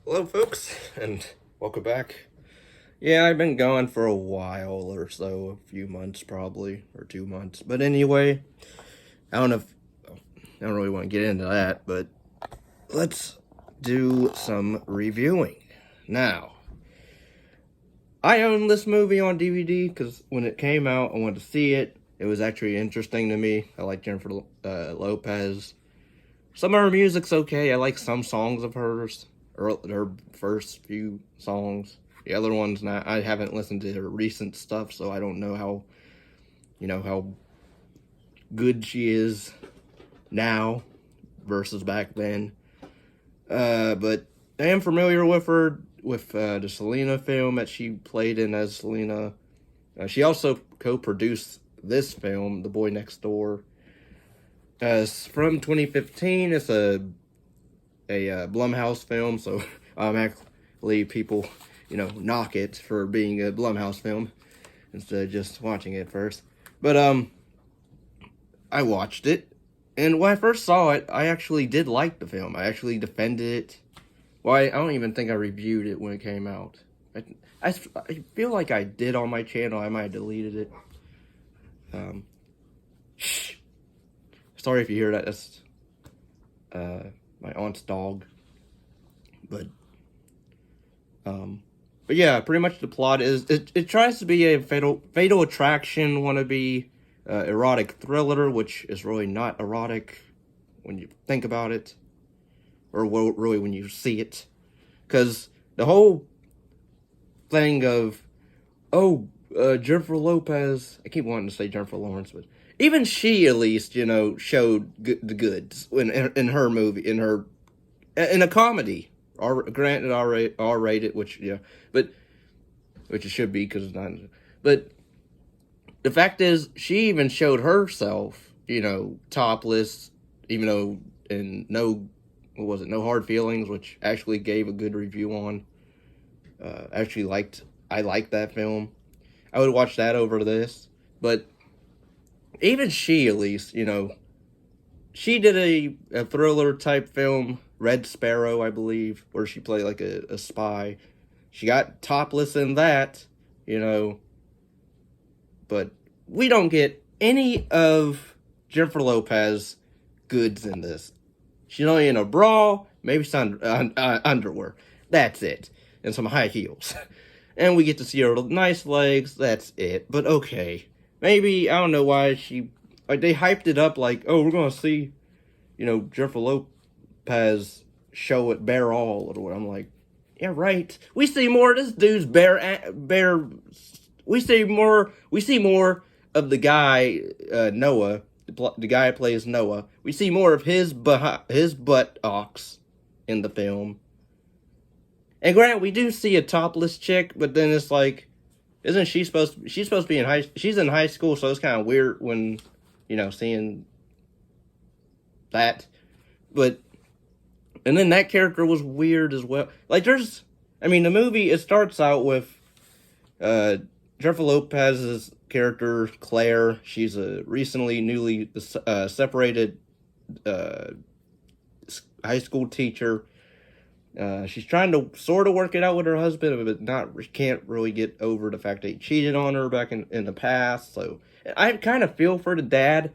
Hello, folks, and welcome back. Yeah, I've been gone for a while or so, a few months probably, or 2 months. But anyway, I don't know if I don't really want to get into that, but let's do some reviewing. Now, I own this movie on DVD because when it came out, I wanted to see it. It was actually interesting to me. I like Jennifer Lopez. Some of her music's okay. I like some songs of hers, or her first few songs. The other ones, not. I haven't listened to her recent stuff, so I don't know how good she is now versus back then. But I am familiar with her with the Selena film that she played in as Selena. She also co-produced this film, The Boy Next Door. It's from 2015. It's a Blumhouse film, so automatically people, knock it for being a Blumhouse film instead of just watching it first. But I watched it, and when I first saw it, I actually did like the film. I actually defended it. Well, I don't even think I reviewed it when it came out. I, I feel like I did on my channel. I might have deleted it. Shh. Sorry if you hear that. That's my aunt's dog. But but yeah, pretty much the plot is it tries to be a fatal attraction wannabe erotic thriller, which is really not erotic when you think about it, or really when you see it, because the whole thing of Jennifer Lopez, I keep wanting to say Jennifer Lawrence, but even she at least showed the goods in her movie, in a comedy. Granted, R rated, which which it should be because it's not. But the fact is, she even showed herself, topless, even though in what was it, No Hard Feelings, which actually gave a good review on. I liked that film. I would watch that over this, but even she, at least, she did a thriller type film, Red Sparrow, I believe, where she played like a spy. She got topless in that, but we don't get any of Jennifer Lopez goods in this. She's only in a bra, maybe some underwear. That's it. And some high heels. And we get to see her nice legs, that's it. But okay. Maybe, I don't know why they hyped it up like, oh, we're gonna see, Jennifer Lopez show it bare all, or what. I'm like, yeah, right. We see more of this dude's bare. We see more of the guy Noah, the guy who plays Noah. We see more of his buttocks in the film. And granted, we do see a topless chick, but then it's like, isn't she supposed? She's supposed to be in high. She's in high school, so it's kind of weird when, seeing that. But and then that character was weird as well. Like the movie, it starts out with Jennifer Lopez's character Claire. She's a newly separated uh, high school teacher. She's trying to sort of work it out with her husband, but can't really get over the fact that he cheated on her back in the past. So I kind of feel for the dad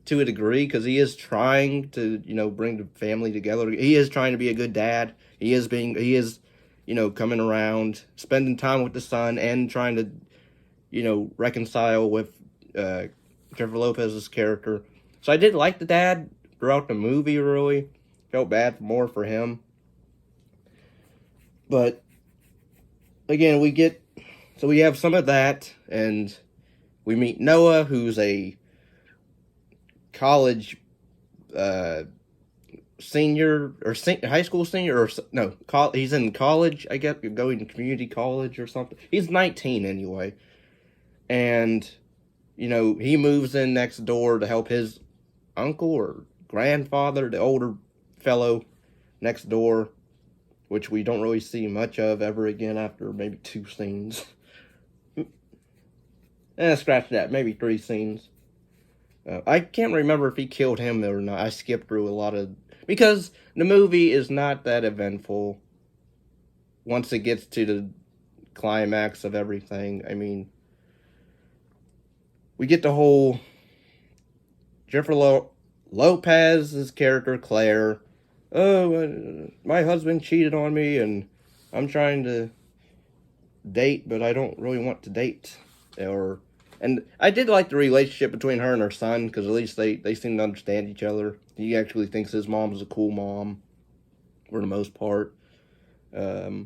to a degree, because he is trying to bring the family together. He is trying to be a good dad. He is coming around, spending time with the son, and trying to reconcile with Jennifer Lopez's character. So I did like the dad throughout the movie. Really felt bad more for him. But again, we have some of that, and we meet Noah, who's a college senior, or high school senior, or no, he's in college, I guess, going to community college or something. He's 19 anyway, and he moves in next door to help his uncle or grandfather, the older fellow next door, which we don't really see much of ever again after maybe 2 scenes. Scratch that, maybe 3 scenes. I can't remember if he killed him or not. I skipped through a lot of, because the movie is not that eventful. once it gets to the climax of everything, I mean, we get the whole Jennifer Lopez's character, Claire. Oh, my husband cheated on me, and I'm trying to date, but I don't really want to date. And I did like the relationship between her and her son, because at least they seem to understand each other. He actually thinks his mom is a cool mom, for the most part. So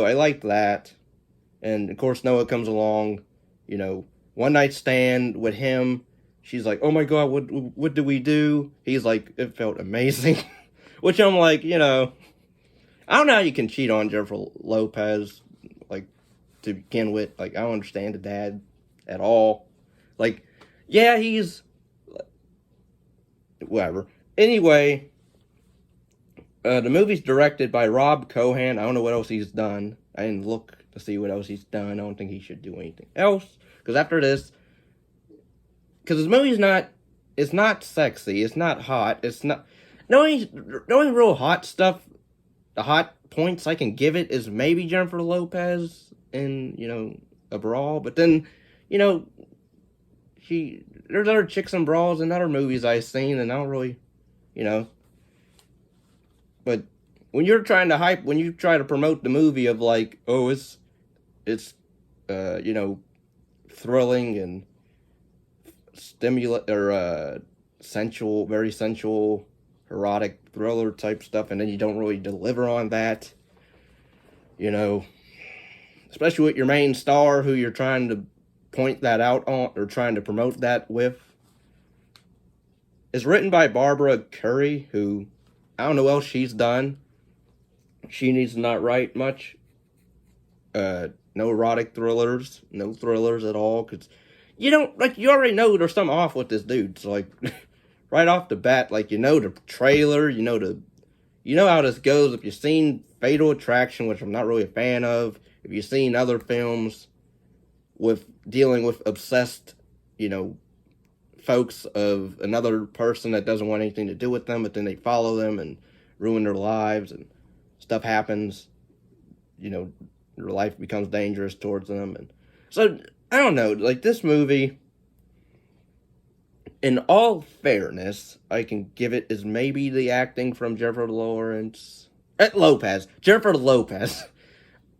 I liked that. And of course, Noah comes along, one night stand with him. She's like, "Oh my God, what do we do?" He's like, "It felt amazing," which I'm like, I don't know how you can cheat on Jennifer Lopez, like, to begin with. Like, I don't understand the dad at all. Like, yeah, he's whatever. Anyway, the movie's directed by Rob Cohen. I don't know what else he's done. I didn't look to see what else he's done. I don't think he should do anything else. Because after this, because this movie's it's not sexy. It's not hot. It's not, the only real hot stuff, the hot points I can give it is maybe Jennifer Lopez in, a brawl. But then, there's other chicks and brawls in other movies I've seen, and I don't really, But when you're trying to when you try to promote the movie of like, oh, it's thrilling and sensual, very sensual, erotic thriller type stuff, and then you don't really deliver on that, especially with your main star who you're trying to point that out on or trying to promote that with. It's written by Barbara Curry, who I don't know what else she's done. She needs to not write much. No erotic thrillers, no thrillers at all, because you already know there's something off with this dude. So like, right off the bat, like, the trailer, you know how this goes. If you've seen Fatal Attraction, which I'm not really a fan of, if you've seen other films with dealing with obsessed, folks of another person that doesn't want anything to do with them, but then they follow them and ruin their lives, and stuff happens, their life becomes dangerous towards them. And so, I don't know, like, this movie, in all fairness, I can give it is maybe the acting from Jennifer Lopez. Jennifer Lopez.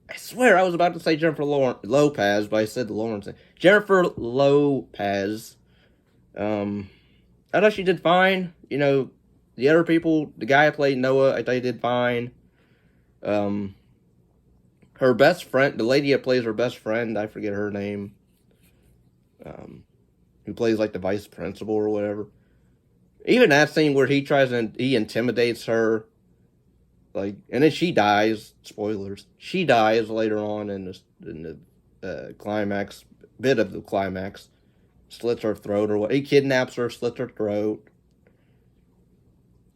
I swear I was about to say Jennifer Lopez, but I said Lawrence. Jennifer Lopez. I thought she did fine. The other people, the guy who played Noah, I thought he did fine. Her best friend, the lady that plays her best friend, I forget her name. Who plays like the vice principal or whatever. Even that scene where he intimidates her, like, and then she dies. Spoilers. She dies later on in the climax, bit of the climax. Slits her throat or what? He kidnaps her, slits her throat.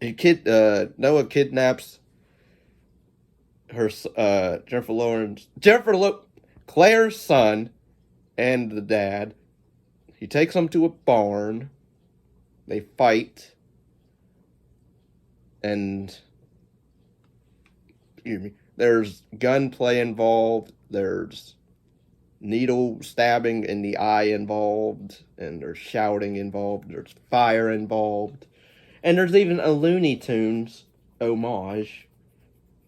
Noah kidnaps her, Claire's son, and the dad. He takes them to a barn. They fight, and there's gunplay involved. There's needle stabbing in the eye involved, and there's shouting involved, there's fire involved, and there's even a Looney Tunes homage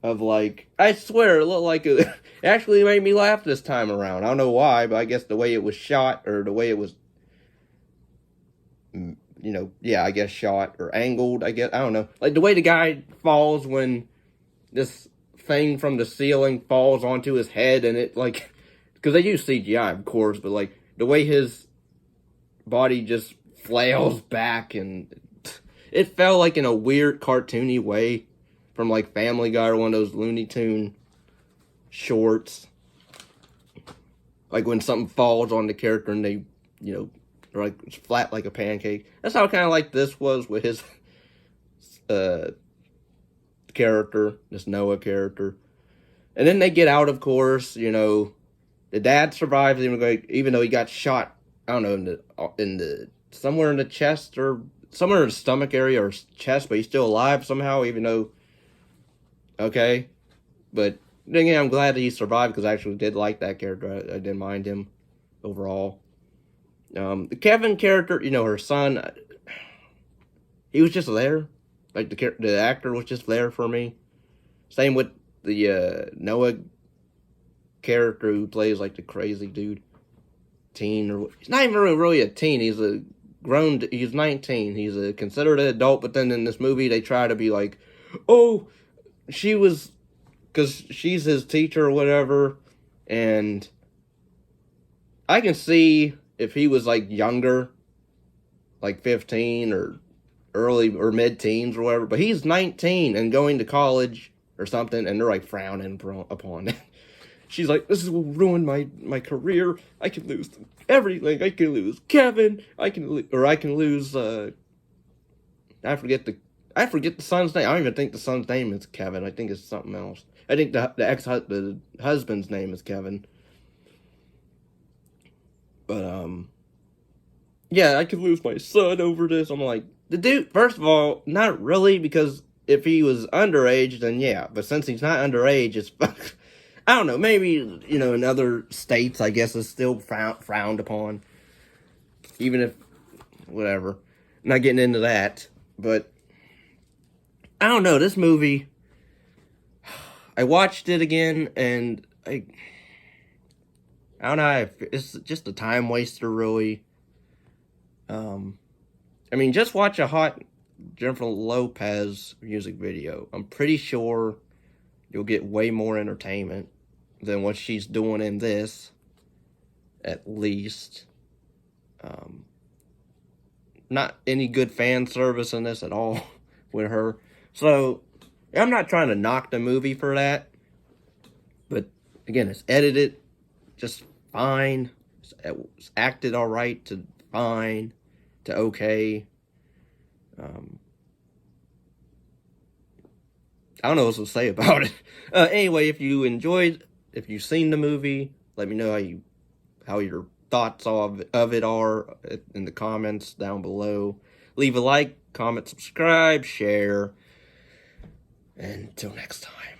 of, like, I swear it looked like it actually made me laugh this time around. I don't know why, but I guess the way it was shot, or the way it was, I guess shot or angled, I don't know, like the way the guy falls when this thing from the ceiling falls onto his head, and it, like, because they use CGI, of course, but, like, the way his body just flails back, and it felt like in a weird, cartoony way from, like, Family Guy or one of those Looney Tune shorts. Like, when something falls on the character and they, they're, like, it's flat like a pancake. That's how kind of like this was with his character, this Noah character. And then they get out, of course, the dad survives, even though he got shot, I don't know, somewhere in the chest or somewhere in the stomach area or chest, but he's still alive somehow, even though, okay. But then again, I'm glad that he survived because I actually did like that character. I didn't mind him overall. The Kevin character, her son, he was just there. Like the actor was just there for me. Same with the Noah character who plays like the crazy dude, teen, or he's not even really a teen. He's a grown. He's 19. He's a considered an adult. But then in this movie, they try to be like, oh, she was, because she's his teacher or whatever, and I can see if he was like younger, like 15 or early or mid-teens or whatever, but he's 19 and going to college or something, and they're like frowning upon it. She's like, this will ruin my career. I can lose everything. I can lose Kevin. I can lose. I forget the son's name. I don't even think the son's name is Kevin. I think it's something else. I think the husband's name is Kevin. But yeah, I could lose my son over this. I'm like, the dude. First of all, not really, because if he was underage, then yeah. But since he's not underage, it's I don't know. Maybe in other states, I guess it's still frowned upon. Even if whatever. I'm not getting into that, but I don't know. This movie, I watched it again, and I don't know. It's just a time waster, really. I mean, just watch a hot Jennifer Lopez music video. I'm pretty sure you'll get way more entertainment than what she's doing in this, at least. Not any good fan service in this at all with her. So, I'm not trying to knock the movie for that. But, again, it's edited just fine. It's acted alright to fine to okay. I don't know what else to say about it. Anyway, if you've seen the movie, let me know how your thoughts of it are in the comments down below. Leave a like, comment, subscribe, share, and until next time.